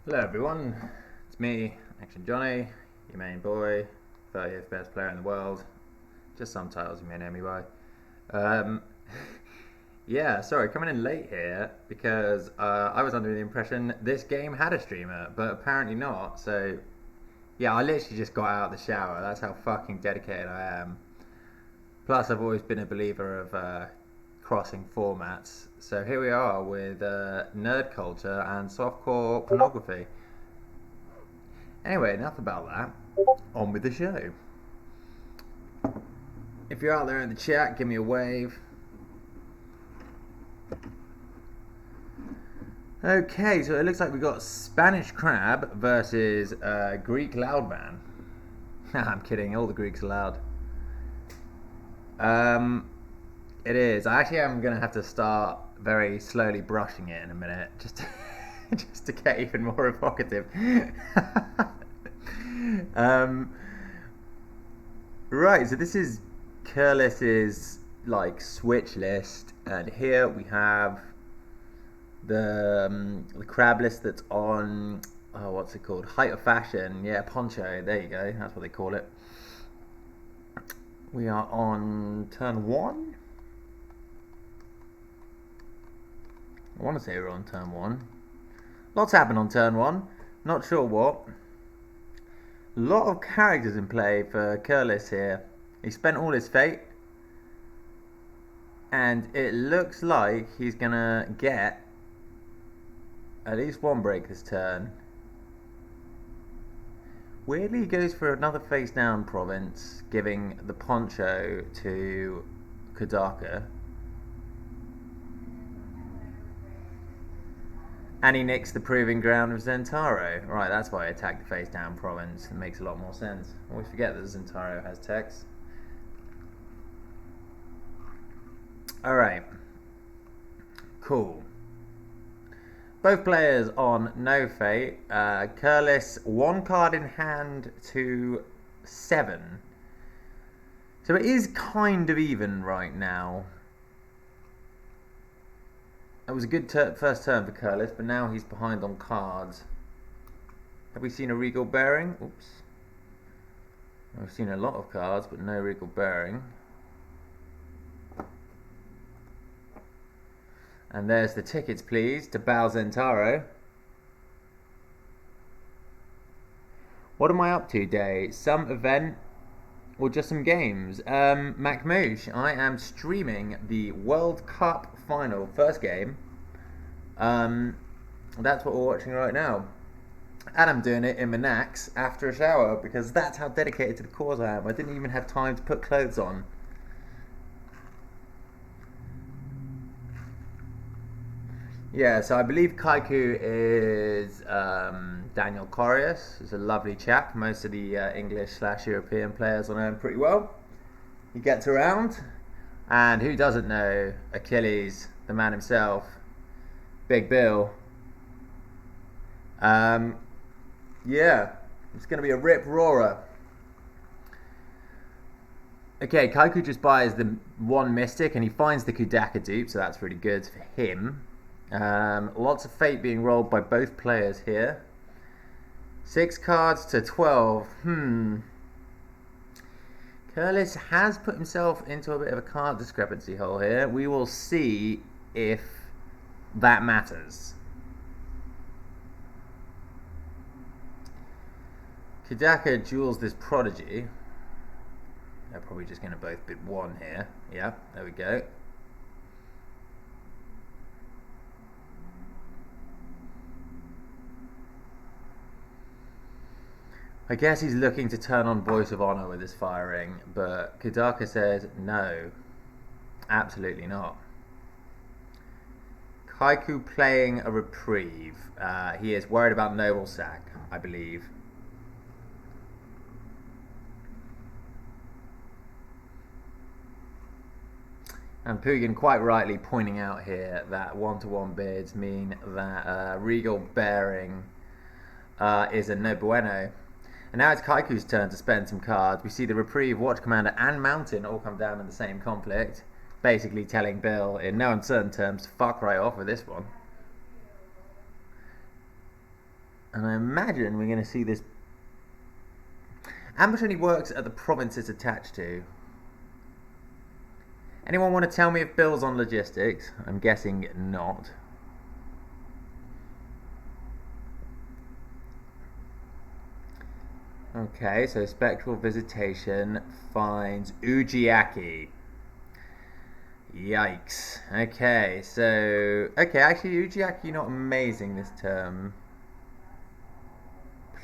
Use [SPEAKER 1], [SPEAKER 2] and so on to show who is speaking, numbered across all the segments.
[SPEAKER 1] Hello everyone, it's me, Action Johnny, your main boy, 30th best player in the world. Just some titles you may know me by. Um, yeah, sorry, coming in late here because I was under the impression this game had a streamer, but apparently not. So, yeah, I literally just got out of the shower. That's how fucking dedicated I am. Plus, I've always been a believer of crossing formats. So here we are with nerd culture and softcore pornography. Anyway, enough about that. On with the show. If you're out there in the chat, give me a wave. Okay, so it looks like we got Spanish Crab versus Greek Loudman. I'm kidding, all the Greeks are loud. It is. I actually am going to have to start very slowly brushing it in a minute, just to get even more evocative. Right, so this is Curlis's like switch list, and here we have the crab list that's on what's it called? Height of Fashion. Yeah, Poncho. There you go. That's what they call it. We are on turn 1. I want to say we're on turn 1. Lots happened on turn 1. Not sure what. A lot of characters in play for Curlis here. He spent all his fate, and it looks like he's gonna get at least one break this turn. Weirdly, he goes for another face down province, giving the poncho to Kodaka. And he nicks the proving ground of Zentaro. Right, that's why I attacked the face down province. It makes a lot more sense. I always forget that Zentaro has text. Alright. Cool. Both players on no fate. Curlis, 1 card in hand to 7. So it is kind of even right now. It was a good first turn for Curlis, but now he's behind on cards. Have we seen a Regal Bearing? Oops. I've seen a lot of cards, but no Regal Bearing. And there's the tickets, please, to Bao Zentaro. What am I up to today? Some event or just some games? Macmoosh, I am streaming the World Cup final, first game. That's what we're watching right now. And I'm doing it in my nax after a shower because that's how dedicated to the cause I am. I didn't even have time to put clothes on. Yeah, so I believe Kaiku is Daniel Corius. He's a lovely chap. Most of the English/European players I know him pretty well. He gets around. And who doesn't know Achilles, the man himself, Big Bill? Yeah, it's going to be a rip-roarer. Okay, Kaiku just buys the 1 Mystic and he finds the Kudaka dupe, so that's really good for him. Lots of fate being rolled by both players here. 6 cards to 12. Curlis has put himself into a bit of a card discrepancy hole here. We will see if that matters. Kudaka duels this Prodigy. They're probably just going to both bid 1 here. Yeah, there we go. I guess he's looking to turn on Voice of Honor with his firing, but Kodaka says no, absolutely not. Kaiku playing a reprieve. He is worried about Noble Sack, I believe. And Pugin quite rightly pointing out here that 1-to-1 bids mean that Regal Bearing is a no bueno. And now it's Kaiku's turn to spend some cards. We see the Reprieve, Watch Commander, and Mountain all come down in the same conflict. Basically telling Bill, in no uncertain terms, to fuck right off with this one. And I imagine we're going to see this. Ambush only works at the province it's attached to. Anyone want to tell me if Bill's on logistics? I'm guessing not. Okay, so Spectral Visitation finds Ujiaki. Yikes. Okay, so... Okay, actually Ujiaki not amazing this term.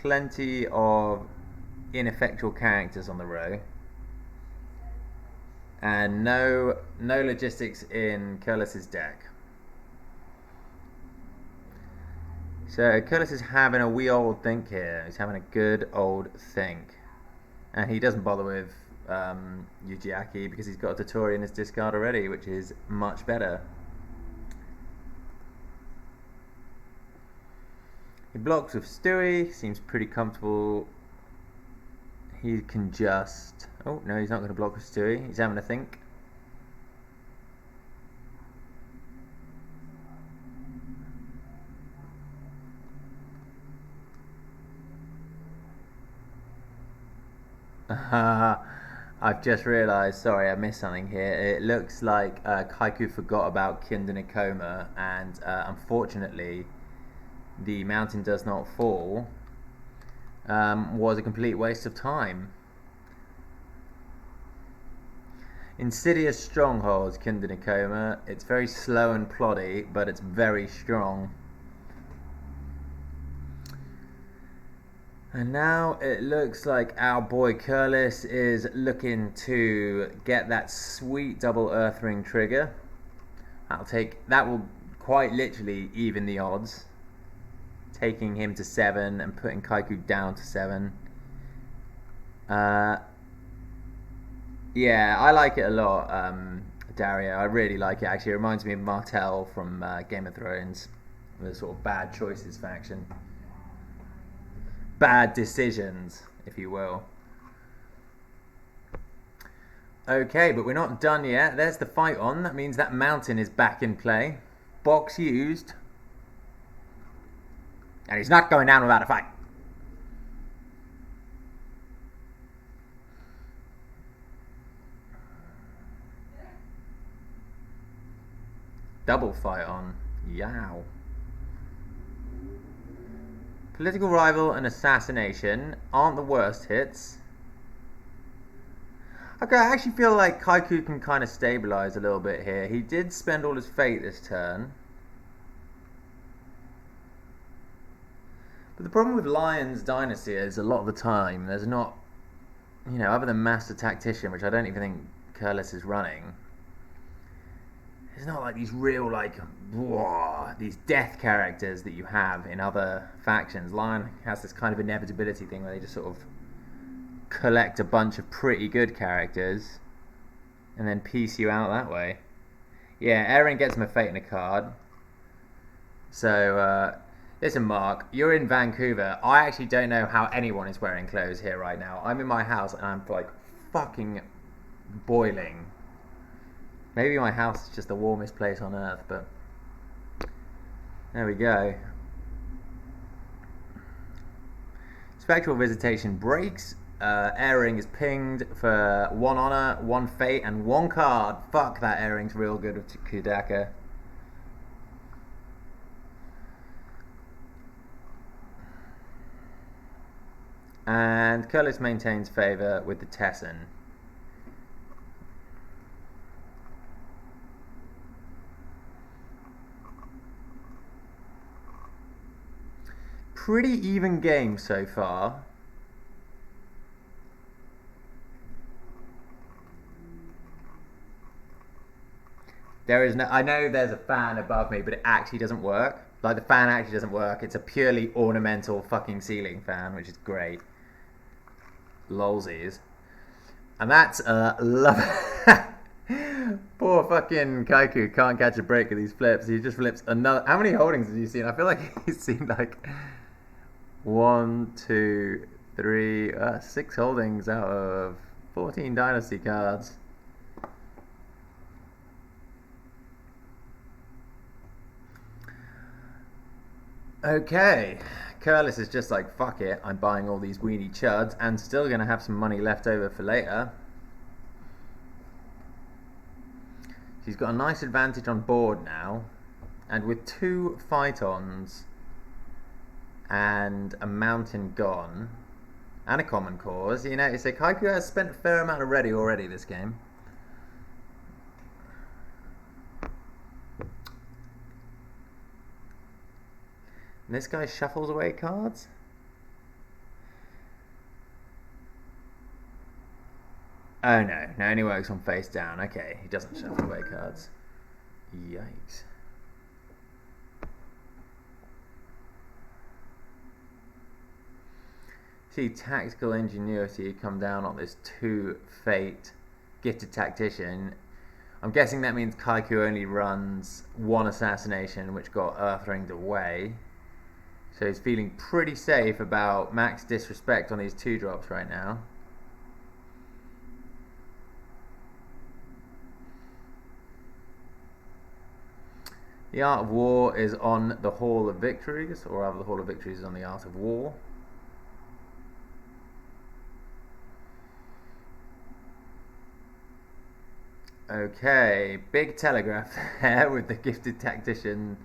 [SPEAKER 1] Plenty of ineffectual characters on the row. And no logistics in Curlis's deck. So Curlis is having a wee old think here. He's having a good old think. And he doesn't bother with Ujiaki because he's got a Totori in his discard already, which is much better. He blocks with Stewie, seems pretty comfortable. He can just... Oh, no, he's not going to block with Stewie. He's having a think. I've just realised, sorry, I missed something here. It looks like Kaiku forgot about Kinder Nikoma, and unfortunately, the mountain does not fall. Was a complete waste of time. Insidious Strongholds, Kinder Nikoma. It's very slow and ploddy, but it's very strong. And now it looks like our boy Curlis is looking to get that sweet double Earth Ring trigger. That will quite literally even the odds, taking him to 7 and putting Kaiku down to 7. Yeah, I like it a lot, Dario. I really like it. Actually, it reminds me of Martell from Game of Thrones, the sort of bad choices faction. Bad decisions, if you will. Okay, but we're not done yet. There's the fight on. That means that mountain is back in play. Box used. And he's not going down without a fight. Double fight on. Yow. Political rival and assassination aren't the worst hits. Okay, I actually feel like Kaiku can kind of stabilize a little bit here. He did spend all his fate this turn. But the problem with Lion's Dynasty is a lot of the time there's not, you know, other than Master Tactician, which I don't even think Curlis is running, it's not like these real, like, whoa, these death characters that you have in other factions. Lion has this kind of inevitability thing where they just sort of collect a bunch of pretty good characters and then piece you out that way. Yeah, Aaron gets him a fate in a card. So, listen, Mark, you're in Vancouver. I actually don't know how anyone is wearing clothes here right now. I'm in my house and I'm, like, fucking boiling. Maybe my house is just the warmest place on earth, but there we go. Spectral Visitation breaks. Airing is pinged for 1 honor, 1 fate, and 1 card. Fuck, that airing's real good with Kudaka. And Curlis maintains favour with the Tessin. Pretty even game so far. There is no... I know there's a fan above me, but it actually doesn't work. Like, the fan actually doesn't work. It's a purely ornamental fucking ceiling fan, which is great. Lolsies. And that's love. Poor fucking Kaiku can't catch a break with these flips. He just flips another... How many holdings have you seen? I feel like he's seen like 1, 2, 3, 6 holdings out of 14 Dynasty cards. Okay, Curlis is just like, fuck it, I'm buying all these weenie chuds and still going to have some money left over for later. She's got a nice advantage on board now. And with 2 Phytons and a Mountain gone and a Common Cause, you know, so Kaiku has spent a fair amount of ready already this game. And this guy shuffles away cards. Oh no, no, only works on face down. Okay, he doesn't shuffle away cards. Yikes. See Tactical Ingenuity come down on this 2 Fate Gifted Tactician. I'm guessing that means Kaiku only runs 1 Assassination, which got Earthringed away. So he's feeling pretty safe about max disrespect on these 2 drops right now. The Art of War is on the Hall of Victories, or rather the Hall of Victories is on the Art of War. Okay, big telegraph there with the Gifted Tactician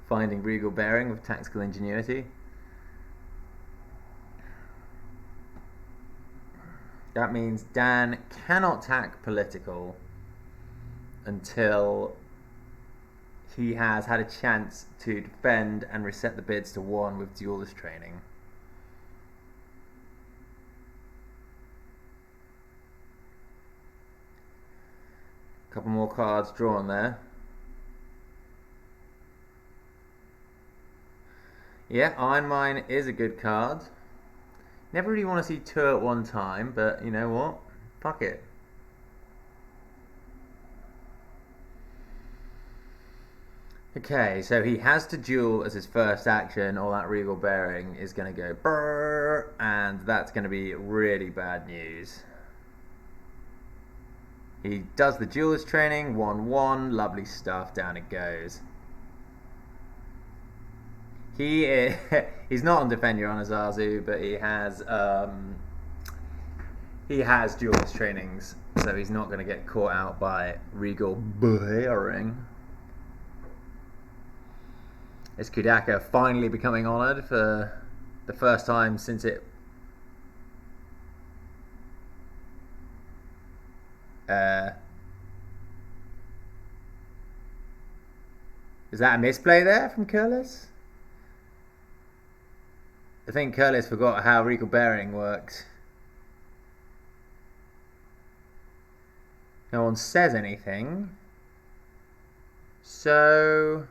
[SPEAKER 1] finding Regal Bearing with Tactical Ingenuity. That means Dan cannot tack Political until he has had a chance to defend and reset the bids to 1 with Duelist Training. A couple more cards drawn there. Yeah, Iron Mine is a good card. Never really want to see 2 at one time, but you know what? Fuck it. Okay, so he has to duel as his first action, or that Regal Bearing is going to go brrr, and that's going to be really bad news. He does the Duelist Training, 1-1, lovely stuff, down it goes. He's not on Defend Your Honor Zazu, but he has Duelist Trainings, so he's not going to get caught out by Regal Bearing. Is Kudaka finally becoming honoured for the first time since it... Is that a misplay there from Curlis? I think Curlis forgot how Regal Bearing works. No one says anything. So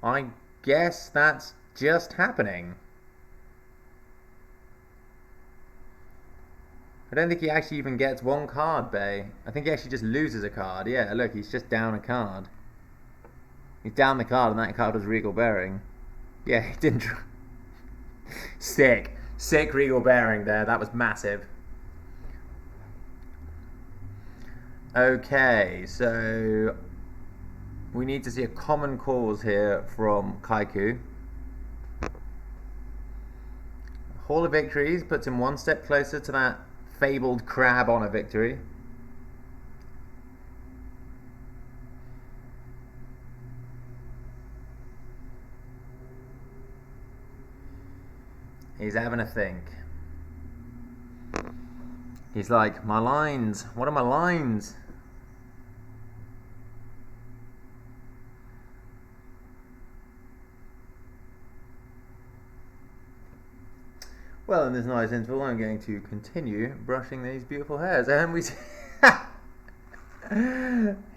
[SPEAKER 1] I guess that's just happening. I don't think he actually even gets 1 card, Bay. I think he actually just loses a card. Yeah, look, he's just down a card. He's down the card, and that card was Regal Bearing. Yeah, he didn't try. Sick. Sick Regal Bearing there. That was massive. Okay, so we need to see a Common Cause here from Kaiku. Hall of Victories puts him 1 step closer to that fabled crab honor victory. He's having a think. He's like, my lines, what are my lines? Well, in this nice interval, I'm going to continue brushing these beautiful hairs. And we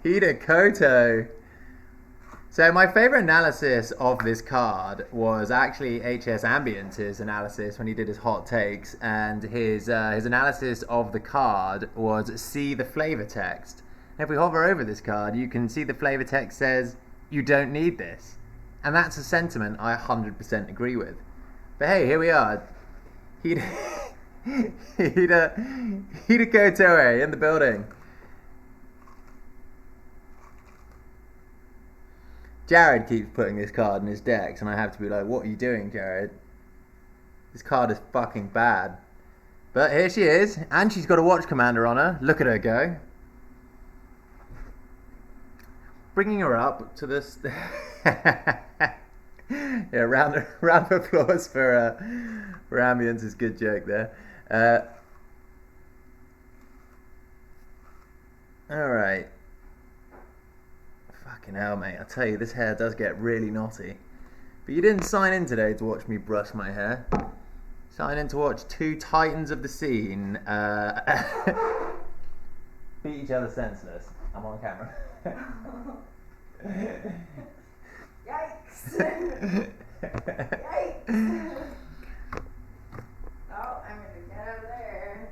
[SPEAKER 1] Hidakoto. So my favourite analysis of this card was actually HS Ambience's analysis when he did his hot takes, and his analysis of the card was see the flavour text. And if we hover over this card, you can see the flavour text says, you don't need this. And that's a sentiment I 100% agree with. But hey, here we are. Hidakoto in the building. Jared keeps putting this card in his decks, and I have to be like, what are you doing, Jared? This card is fucking bad. But here she is, and she's got a watch commander on her. Look at her go. Bringing her up to this. Yeah, round of applause for Ambience's good joke there. Alright. Fucking hell, mate. I tell you, this hair does get really knotty. But you didn't sign in today to watch me brush my hair. Sign in to watch two titans of the scene beat each other senseless. I'm on camera.
[SPEAKER 2] Yikes! Yikes! Oh, I'm gonna get over there.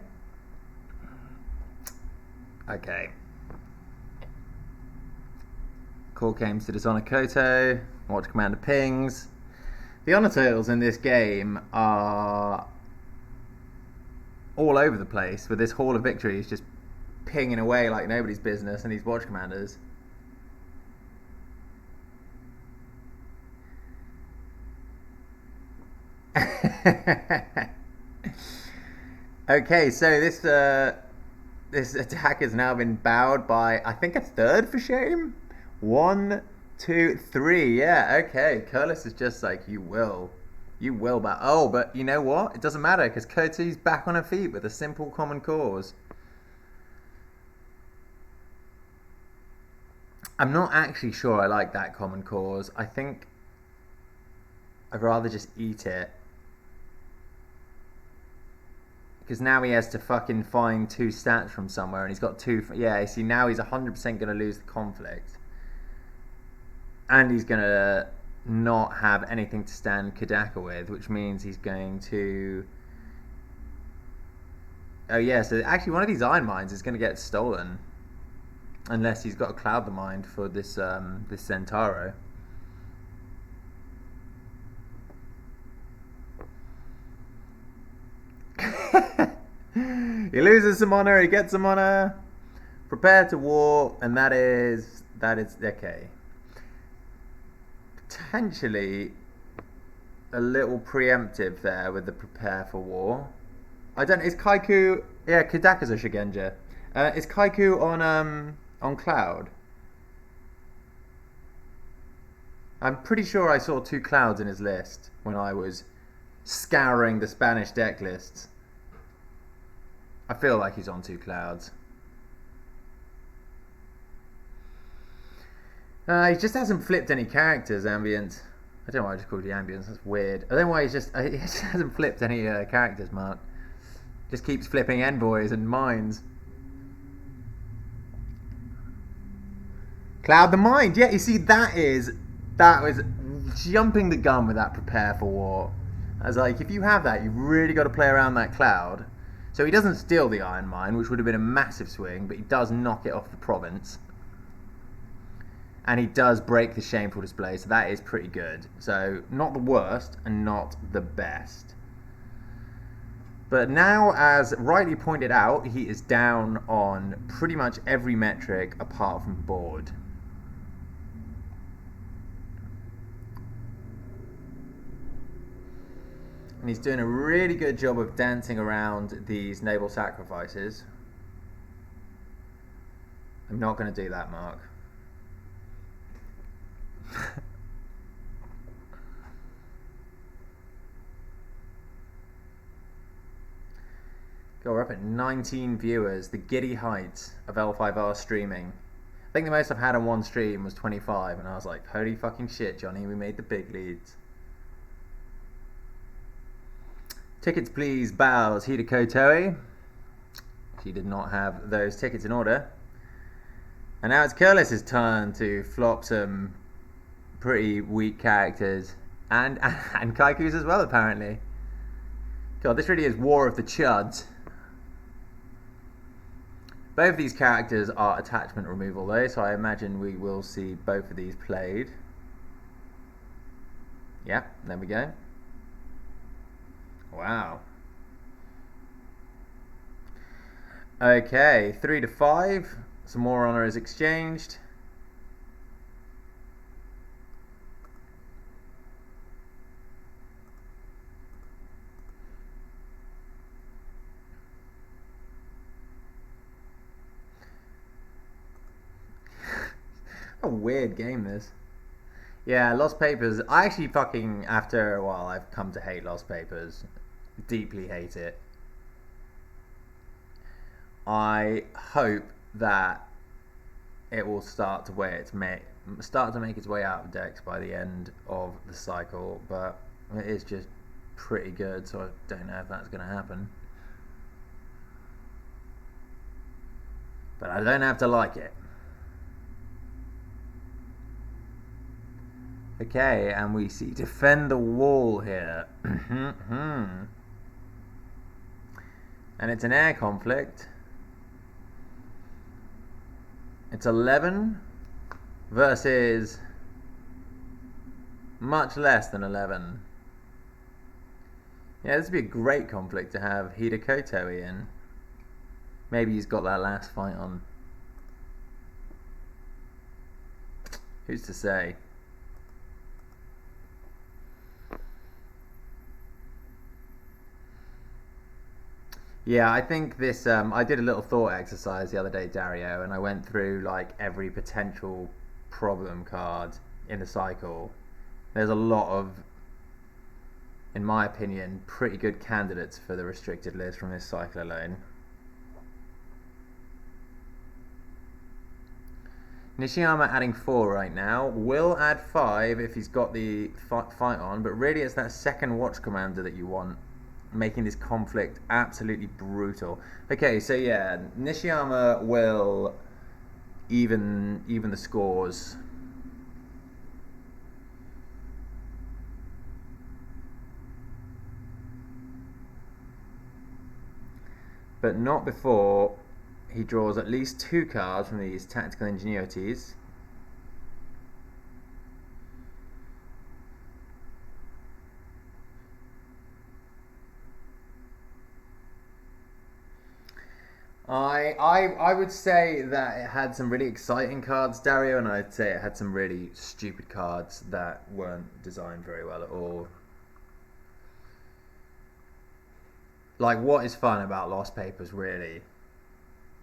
[SPEAKER 1] Okay. Call came to dishonor Koto. Watch commander pings. The honor totals in this game are all over the place, with this Hall of Victories just pinging away like nobody's business, and these watch commanders. Okay, so this attack has now been bowed by, I think, a third for shame. 1, 2, 3. Yeah, okay. Curlis is just like, you will bow. Oh, but you know what? It doesn't matter, because Koti's back on her feet with a simple common cause. I'm not actually sure I like that common cause. I think I'd rather just eat it. Because now he has to fucking find 2 stats from somewhere, and he's got 2. Yeah, see, now he's 100% going to lose the conflict. And he's going to not have anything to stand Kadaka with, which means he's going to... Oh yeah, so actually one of these iron mines is going to get stolen. Unless he's got to cloud the mind for this this Centauro. He loses some honor, he gets some honor. Prepare to war, and that is okay. Potentially a little preemptive there with the prepare for war. I don't know, is Kaiku... Yeah, Kadaka's a Shigenja. Is Kaiku on cloud? I'm pretty sure I saw 2 clouds in his list when I was scouring the Spanish deck lists. I feel like he's on 2 clouds. He just hasn't flipped any characters, Ambient. I don't know why I just called you Ambience, that's weird. I don't know why he just hasn't flipped any characters, Mark. Just keeps flipping envoys and mines. Cloud the mind, yeah, you see that was jumping the gun with that prepare for war. I was like, if you have that, you've really got to play around that cloud. So he doesn't steal the iron mine, which would have been a massive swing, but he does knock it off the province. And he does break the shameful display, so that is pretty good. So, not the worst, and not the best. But now, as rightly pointed out, he is down on pretty much every metric apart from board. And he's doing a really good job of dancing around these naval sacrifices. I'm not going to do that, Mark. God, we're up at 19 viewers, the giddy heights of L5R streaming. I think the most I've had on one stream was 25, and I was like, holy fucking shit, Johnny, we made the big leads. Tickets please, bows, Hida Kotoe. She did not have those tickets in order. And now it's Curlis's turn to flop some pretty weak characters. And Kaiku's as well, apparently. God, this really is War of the Chuds. Both of these characters are attachment removal though, so I imagine we will see both of these played. Yeah, there we go. Wow. Okay, 3 to 5. Some more honor is exchanged. A weird game, this. Yeah, Lost Papers. I actually fucking, after a while, I've come to hate Lost Papers. Deeply hate it. I hope that it will start to make its way out of decks by the end of the cycle, but it is just pretty good, so I don't know if that's going to happen. But I don't have to like it. Okay, and we see defend the wall here. And it's an air conflict. It's 11 versus much less than 11. Yeah, this would be a great conflict to have Hidekoto in. Maybe he's got that last fight on. Who's to say? Yeah, I think this. I did a little thought exercise the other day, Dario, and I went through like every potential problem card in the cycle. There's a lot of, in my opinion, pretty good candidates for the restricted list from this cycle alone. Nishiyama adding 4 right now. Will add 5 if he's got the fight on, but really it's that second watch commander that you want, making this conflict absolutely brutal. Okay, so yeah, Nishiyama will even the scores. But not before he draws at least 2 cards from these tactical ingenuities. I would say that it had some really exciting cards, Dario, and I'd say it had some really stupid cards that weren't designed very well at all. Like, what is fun about Lost Papers, really?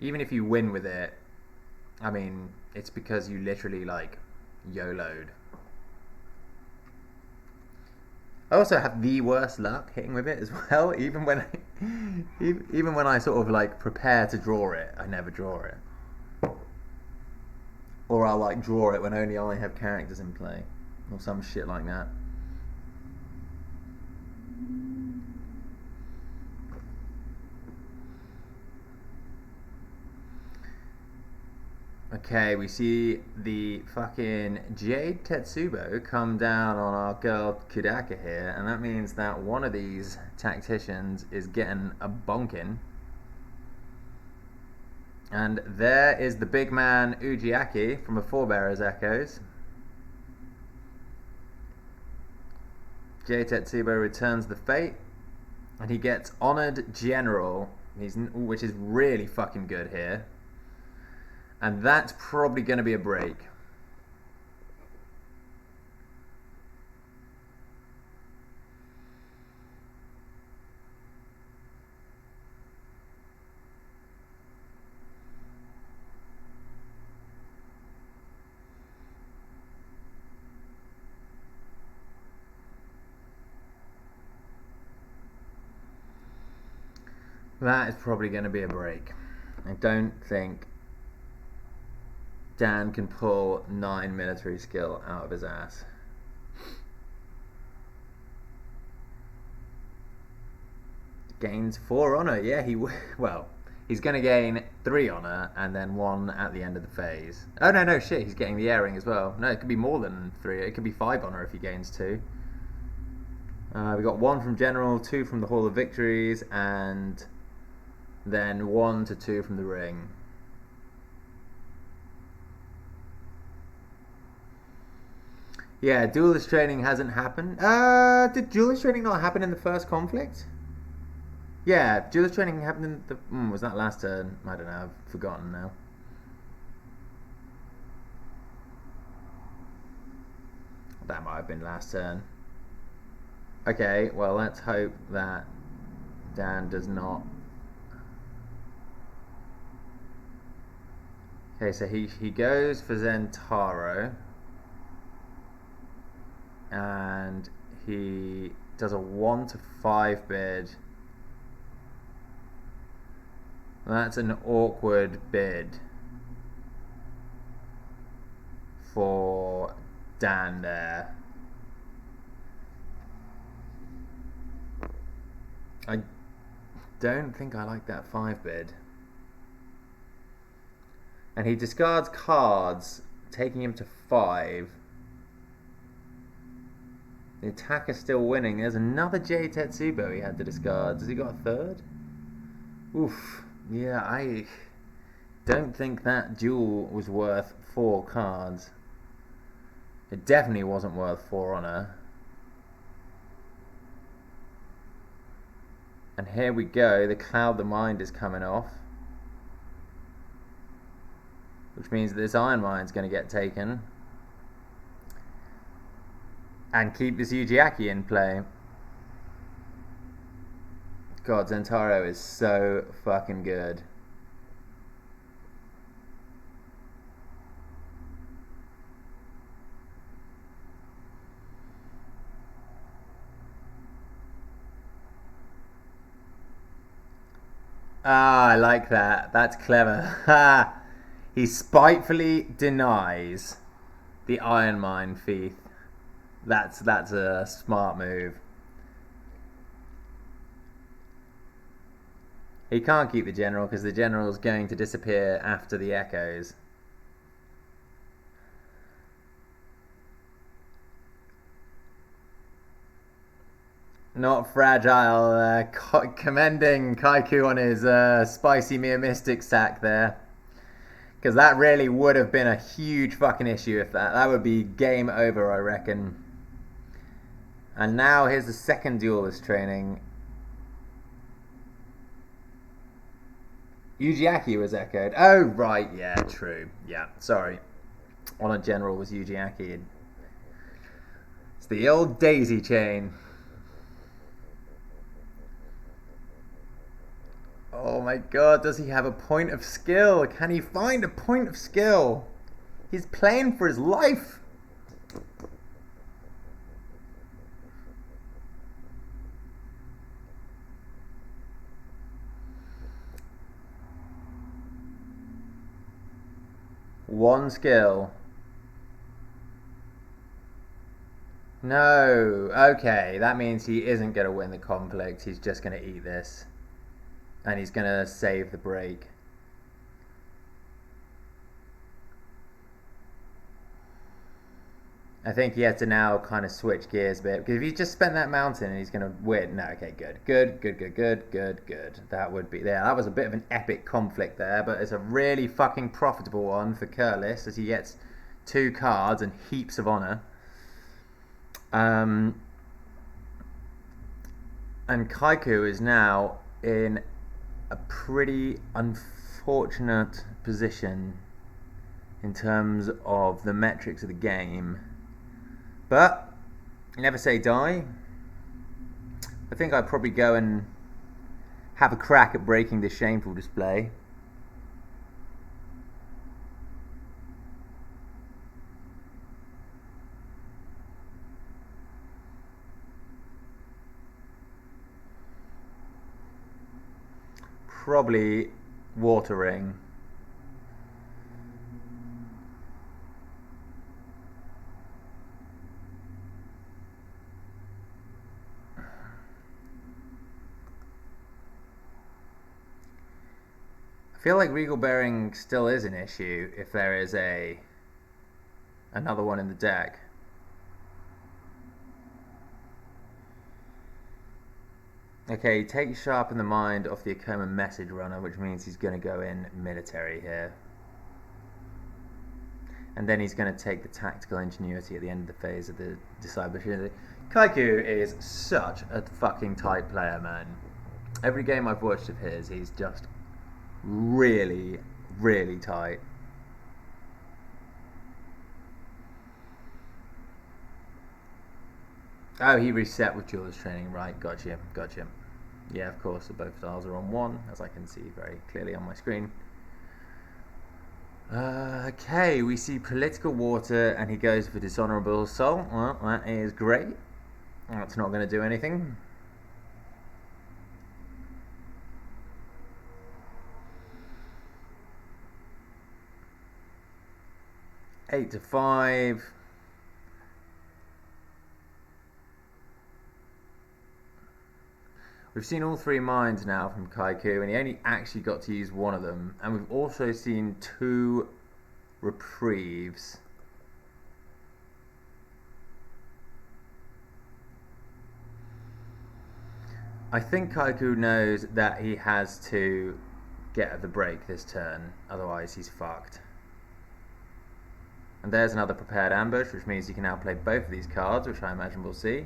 [SPEAKER 1] Even if you win with it, I mean, it's because you literally, like, YOLO'd. I also have the worst luck hitting with it as well. Even when I sort of like prepare to draw it, I never draw it. Or I'll like draw it when only I have characters in play, or some shit like that. Okay, we see the fucking Jade Tetsubo come down on our girl Kudaka here, and that means that one of these tacticians is getting a bonkin. And there is the big man Ujiaki from a Forebearers Echoes. Jade Tetsubo returns the fate, and he gets Honored General, which is really fucking good here. And that's probably going to be a break. That is probably going to be a break. I don't think Dan can pull 9 military skill out of his ass. Gains 4 honor. Yeah, he's going to gain 3 honor and then 1 at the end of the phase. Oh, no, shit, he's getting the airing as well. No, it could be more than 3. It could be 5 honor if he gains 2. We got 1 from General, 2 from the Hall of Victories, and then 1 to 2 from the Ring. Yeah, duelist training hasn't happened. Did duelist training not happen in the first conflict? Yeah, duelist training happened in the... was that last turn? I don't know, I've forgotten now. That might have been last turn. Okay, well, let's hope that Dan does not Okay, so he goes for Zentaro, and he does a 1 to 5 bid. That's an awkward bid for Dan there. I don't think I like that 5 bid. And he discards cards, taking him to 5. The attacker's still winning. There's another J Tetsubo he had to discard. Has he got a third? Oof. Yeah, I don't think that duel was worth 4 cards. It definitely wasn't worth 4 honor. And here we go. The Cloud the Mind is coming off, which means that this Iron Mind's going to get taken and keep this Yujiaki in play. God, Zentaro is so fucking good. Ah, I like that. That's clever. He spitefully denies the Iron Mine Fief. That's a smart move. He can't keep the general because the general's going to disappear after the echoes. Not fragile. Commending Kaiku on his spicy Mere Mystic sack there. Because that really would have been a huge fucking issue if that would be game over, I reckon. And now here's the second duelist training. Yujiaki was echoed. Oh, right, yeah, true. Yeah, sorry. Honor General was Yujiaki. It's the old daisy chain. Oh my god, does he have a point of skill? Can he find a point of skill? He's playing for his life. One skill. No. Okay, that means he isn't going to win the conflict. He's just going to eat this. And he's going to save the break. I think he had to now kind of switch gears a bit. Because if he just spent that mountain and he's going to win. No, okay, good. Good. That would be there. That was a bit of an epic conflict there. But it's a really fucking profitable one for Curlis as he gets 2 cards and heaps of honor. And Kaiku is now in a pretty unfortunate position in terms of the metrics of the game. But never say die. I think I'd probably go and have a crack at breaking this shameful display. Probably watering. I feel like Regal Bearing still is an issue if there is another one in the deck. Okay, take Sharpen the Mind off the Akoma Message Runner, which means he's going to go in military here. And then he's going to take the Tactical Ingenuity at the end of the phase of the Discipleship. Kaiku is such a fucking tight player, man. Every game I've watched of his, he's just really, really tight. Oh, he reset with Duelist Training, right, gotcha. Yeah, of course, both styles are on 1, as I can see very clearly on my screen. Okay, we see political water and he goes for dishonorable assault. Well, that is great. That's not going to do anything. Eight to 5. We've seen all 3 mines now from Kaiku, and he only actually got to use one of them. And we've also seen 2 reprieves. I think Kaiku knows that he has to get the break this turn, otherwise he's fucked. And there's another prepared ambush, which means he can now play both of these cards, which I imagine we'll see.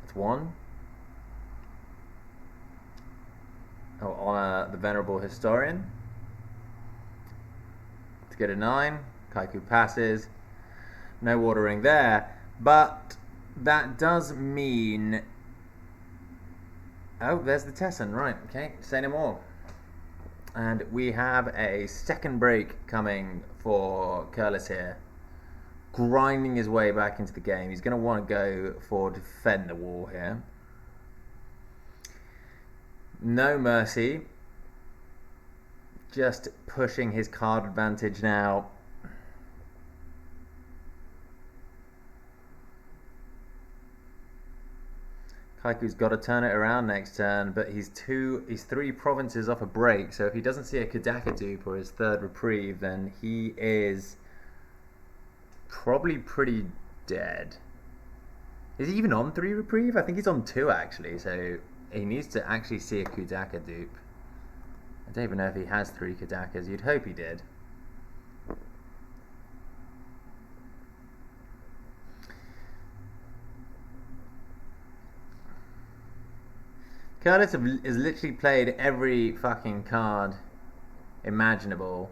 [SPEAKER 1] That's 1. I'll honor the Venerable Historian to get a 9. Kaiku passes. No watering there. But that does mean... Oh, there's the Tesson, right, okay, say no more. And we have a second break coming for Curlis here. Grinding his way back into the game. He's going to want to go for defend the wall here. No mercy. Just pushing his card advantage now. Kaiku's got to turn it around next turn, but he's 3 provinces off a break, so if he doesn't see a Kadaka dupe or his 3rd reprieve, then he is probably pretty dead. Is he even on 3 reprieve? I think he's on 2 actually, so he needs to actually see a Kudaka dupe. I don't even know if he has 3 Kadakas, you'd hope he did. Curtis has literally played every fucking card imaginable.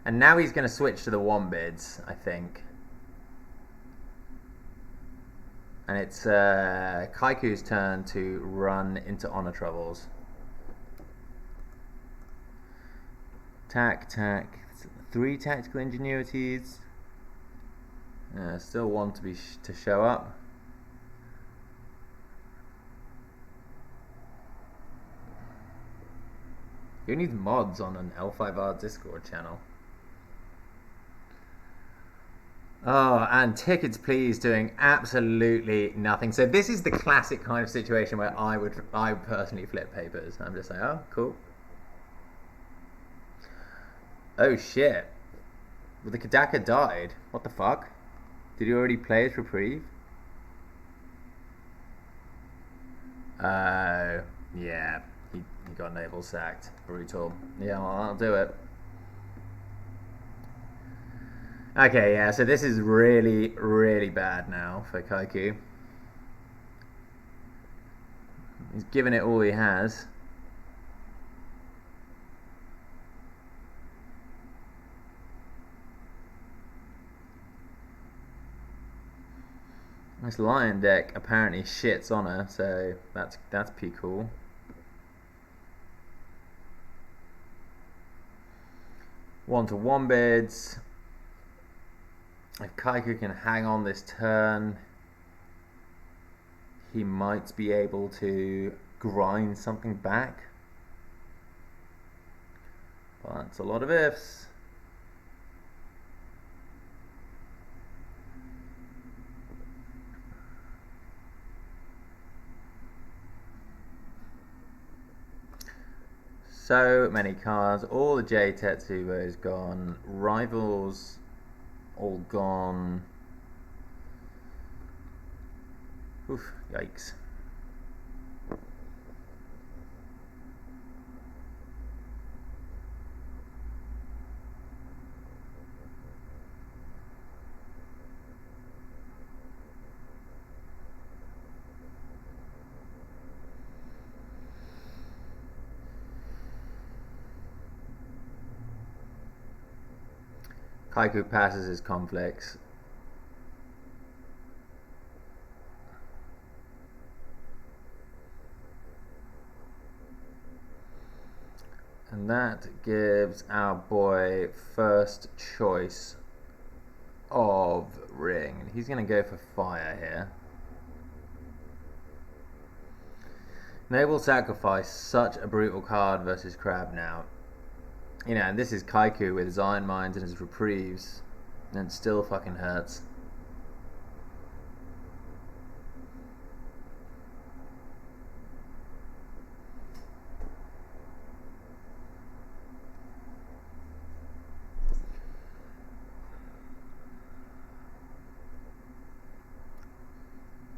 [SPEAKER 1] And now he's going to switch to the Wombids, I think. And it's Kaiku's turn to run into Honor Troubles. Tack. 3 Tactical Ingenuities. Still 1 to show up. Who needs mods on an L5R Discord channel? Oh, and tickets please doing absolutely nothing. So this is the classic kind of situation where I would personally flip papers. I'm just like, oh, cool. Oh shit. Well, the Kadaka died. What the fuck? Did he already play his reprieve? Yeah. He got naval sacked. Brutal. Yeah, well, I'll do it. Okay, yeah, so this is really, really bad now for Kaiku. He's given it all he has. This lion deck apparently shits on her, so that's pretty cool. One to Wombids. If Kaiku can hang on this turn, he might be able to grind something back. But that's a lot of ifs. So many cards. All the J Tetsubo's gone. Rivals all gone. Oof, yikes. Kaiku passes his conflicts. And that gives our boy first choice of ring. And he's going to go for fire here. Noble Sacrifice, such a brutal card versus Crab now. You know, and this is Kaiku with his Iron Mines and his Reprieves, and it still fucking hurts.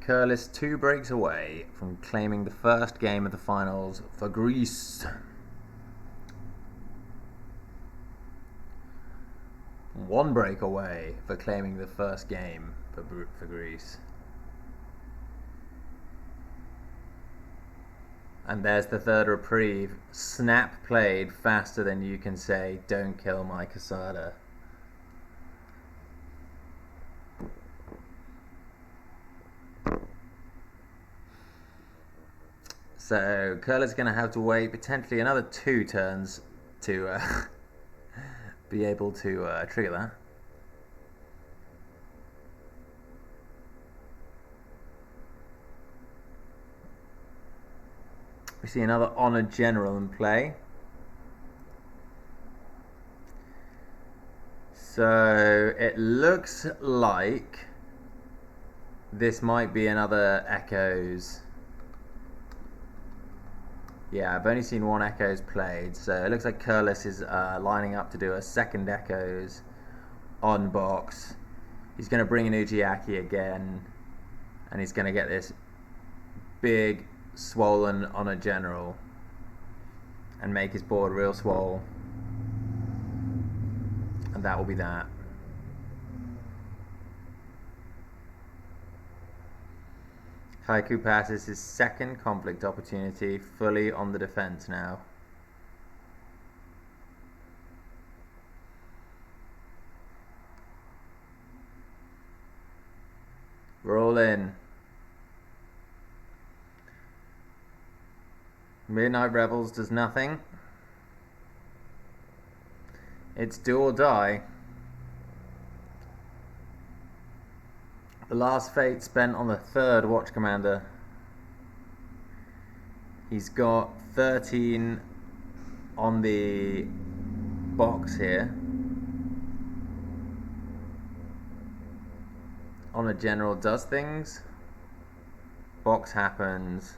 [SPEAKER 1] Curlis 2 breaks away from claiming the first game of the finals for Greece. One break away for claiming the first game for Greece. And there's the third reprieve. Snap played faster than you can say, don't kill my Casada. So Curler's going to have to wait potentially another 2 turns to be able to trigger that. We see another Honoured General in play. So it looks like this might be another Echoes. Yeah, I've only seen one Echoes played, so it looks like Curlis is lining up to do a second Echoes on box. He's going to bring in Ujiaki again, and he's going to get this big, swollen Honor General and make his board real swole. And that will be that. Haiku passes his second conflict opportunity, fully on the defense now. We're all in. Midnight Rebels does nothing. It's do or die. The last fate spent on the third Watch Commander. He's got 13 on the box here. Honor General does things. Box happens.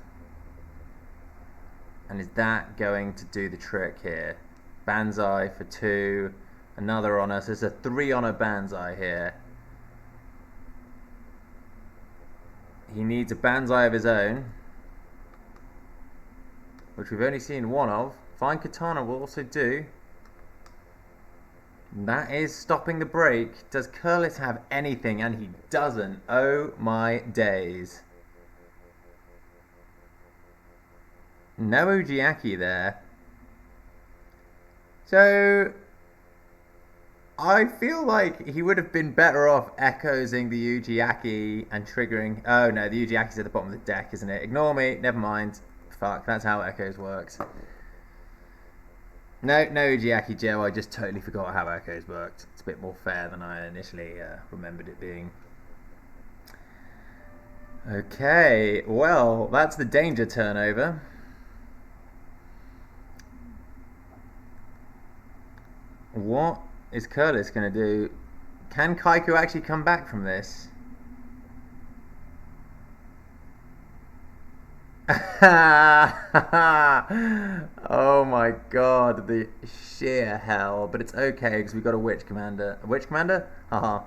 [SPEAKER 1] And is that going to do the trick here? Banzai for 2. Another honor. So there's a 3 honor Banzai here. He needs a Banzai of his own, which we've only seen one of. Fine Katana will also do. And that is stopping the break. Does Curlis have anything? And he doesn't. Oh my days. No Ujiaki there. So I feel like he would have been better off echoing the Ujiaki and triggering. Oh no, the Ujiaki's at the bottom of the deck, isn't it? Ignore me, never mind. Fuck, that's how Echoes works. No Ujiaki, Joe, I just totally forgot how Echoes worked. It's a bit more fair than I initially remembered it being. Okay, well, that's the danger turnover. What is Curlis going to do? Can Kaiku actually come back from this? Oh my god, the sheer hell. But it's okay because we've got a Witch Commander. A Witch Commander? Haha,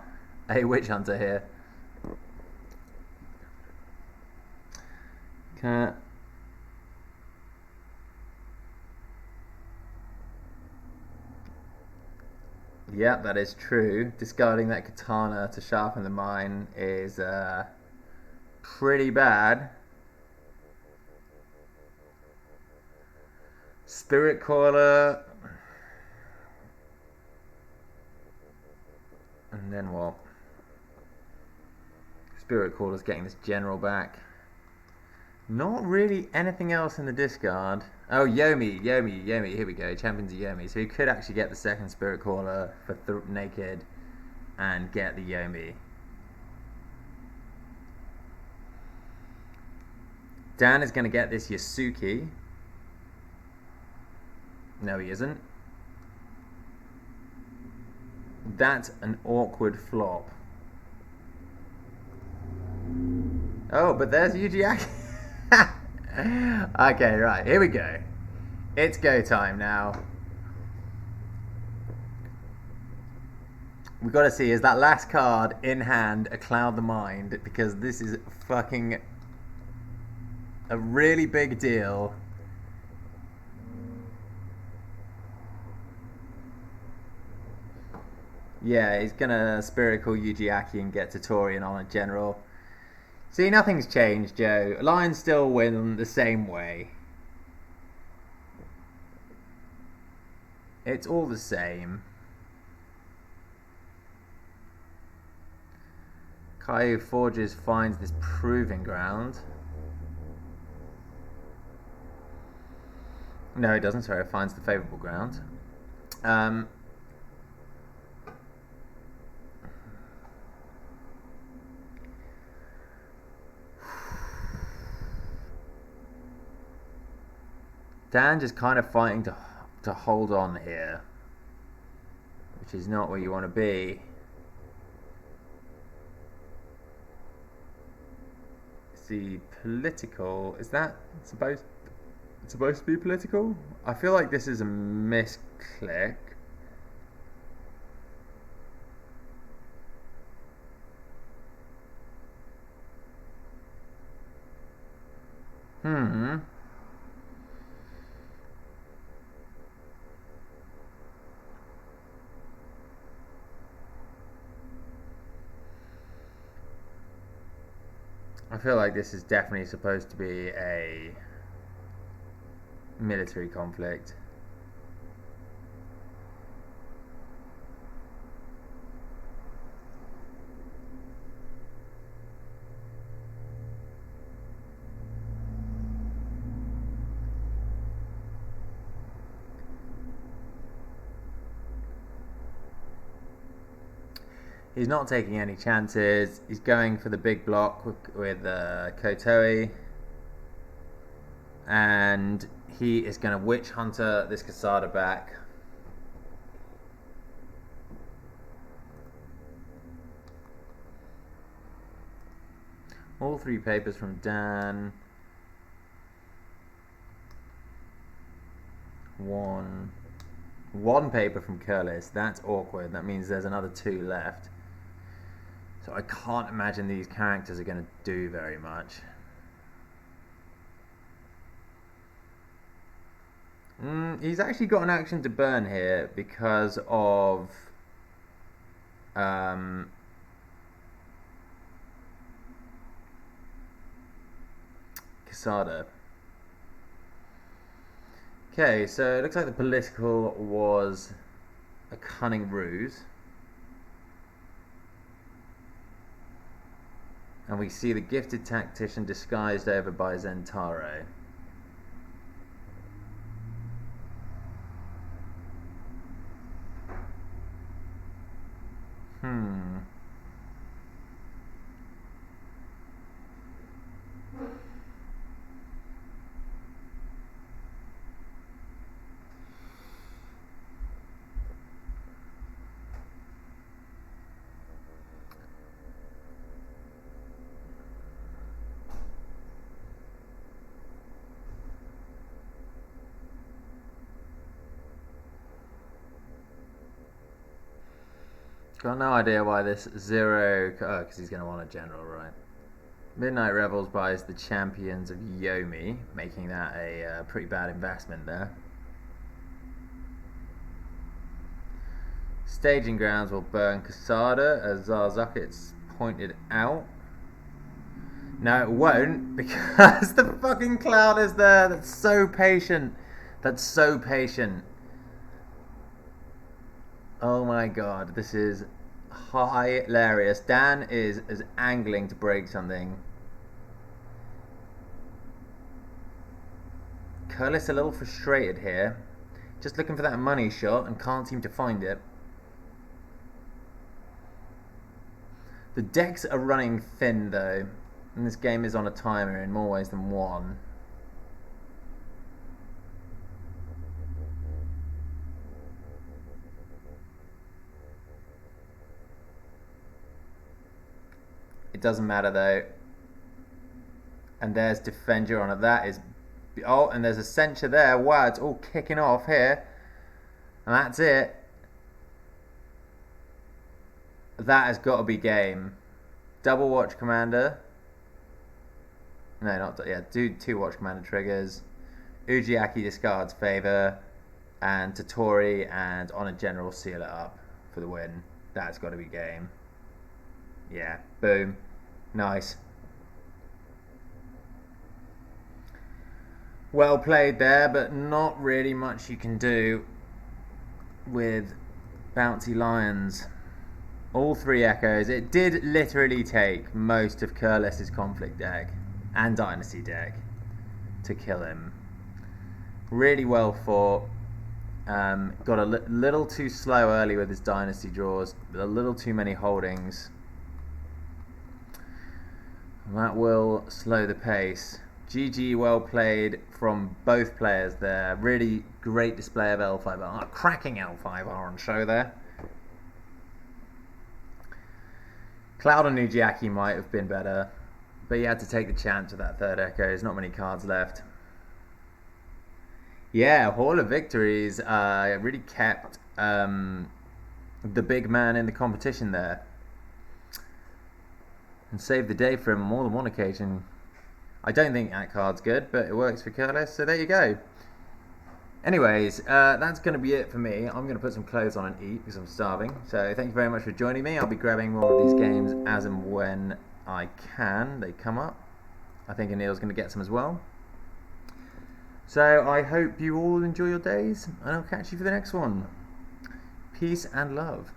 [SPEAKER 1] a Witch Hunter here. Yeah, that is true. Discarding that katana to sharpen the mine is pretty bad. Spirit Caller. And then what? Spirit Caller's getting this general back. Not really anything else in the discard. Oh, Yomi. Here we go. Champions of Yomi. So he could actually get the second Spirit Caller for naked and get the Yomi. Dan is going to get this Yasuki. No, he isn't. That's an awkward flop. Oh, but there's Yujiaki. Okay, right, here we go. It's go time now. We've got to see, is that last card in hand a Cloud the Mind? Because this is fucking a really big deal. Yeah, he's gonna Spirit Call Yujiaki and get Tatorian on a general. See, nothing's changed, Joe. Lions still win the same way. It's all the same. Caillou Forges finds this proving ground. No, it doesn't. Sorry, it finds the favourable ground. Dan just kind of fighting to hold on here, which is not where you want to be. See, political, is that supposed to be political? I feel like this is a misclick. I feel like this is definitely supposed to be a military conflict. He's not taking any chances. He's going for the big block with Kotoi. And he is going to Witch Hunter this Kasada back. All three papers from Dan. One paper from Curlis. That's awkward. That means there's another two left. So I can't imagine these characters are going to do very much. He's actually got an action to burn here because of Quesada. Okay, so it looks like the political was a cunning ruse. And we see the gifted tactician disguised over by Zentaro. Got no idea why this zero... Oh, because he's going to want a general, right? Midnight Rebels buys the Champions of Yomi, making that a pretty bad investment there. Staging Grounds will burn Quesada, as Zarzakit's pointed out. No, it won't, because the fucking cloud is there. That's so patient. That's so patient. Oh my god, this is hilarious. Dan is angling to break something. Curlis a little frustrated here. Just looking for that money shot and can't seem to find it. The decks are running thin though, and this game is on a timer in more ways than one. It doesn't matter though. And there's Defender on it. That is... Oh, and there's a Censure there. Wow, it's all kicking off here. And that's it. That has got to be game. Double Watch Commander. No, not... Yeah, do 2 Watch Commander triggers. Ujiaki discards Favor. And Totori and on a General seal it up for the win. That's got to be game. Yeah, boom. Nice. Well played there, but not really much you can do with Bouncy Lions. All 3 echoes. It did literally take most of Curlis's Conflict deck and Dynasty deck to kill him. Really well fought. Got a little too slow early with his Dynasty draws. A little too many holdings. That will slow the pace. GG, well played from both players there. Really great display of L5R. Cracking L5R on show there. Cloud and Nujiaki might have been better, but you had to take the chance with that 3rd echo. There's not many cards left. Yeah, Hall of Victories really kept the big man in the competition there. And saved the day for him on more than one occasion. I don't think that card's good, but it works for Curlis, so there you go. Anyways, that's going to be it for me. I'm going to put some clothes on and eat because I'm starving. So thank you very much for joining me. I'll be grabbing more of these games as and when I can. They come up. I think Anil's going to get some as well. So I hope you all enjoy your days, and I'll catch you for the next one. Peace and love.